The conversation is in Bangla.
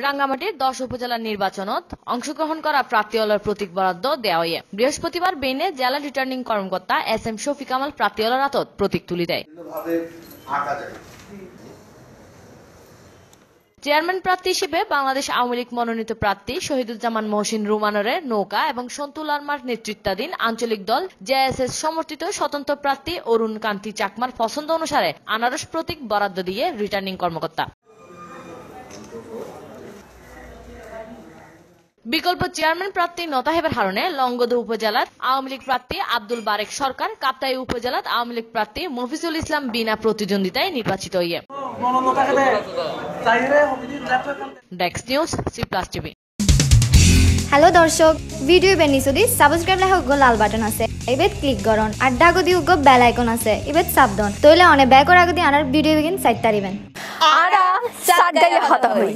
রাঙ্গামাটির 10 উপজেলার নির্বাচনত অংশগ্রহণ করা প্রার্থীওয়ালার প্রতীক বরাদ্দ দেওয়া হয়। বৃহস্পতিবার বেইনে জেলা রিটার্নিং কর্মকর্তা SM শফিক কামাল প্রার্থীওয়ালার হাতত প্রতীক তুলি দেয়। চেয়ারম্যান প্রার্থী হিসেবে বাংলাদেশ আওয়ামী লীগ মনোনীত প্রার্থী শহীদুজ্জামান মহসিন রুমানের নৌকা এবং সন্তু লারমার নেতৃত্বাধীন আঞ্চলিক দল JSS সমর্থিত স্বতন্ত্র প্রার্থী অরুণ কান্তি চাকমার পছন্দ অনুসারে আনারস প্রতীক বরাদ্দ দিয়ে রিটার্নিং কর্মকর্তা। বিকল্প চেয়ারম্যান প্রার্থী নতাহেবের হারণে লংগদু উপজেলার আওয়ামী লীগ প্রার্থী আব্দুল বারেক সরকার, কাপ্তাই উপজেলার আওয়ামী লীগ প্রার্থী মফিজুল ইসলাম বিনা প্রতিদ্বন্দ্বিতায় নির্বাচিত হইয়ে। Desk news C+ TV। Hello দর্শক, ভিডিও বেনিসুদি সাবস্ক্রাইব লেখক লাল বাটন আছে, এবেত ক্লিক করুন আর ডাগদি উগ বেল আইকন আছে, এবেত সাবধান তইলে অনে ব্যাকর আগদি আনার ভিডিও বিগিন সাইট তারিবেন আরা সাত গাইলে হতা হই।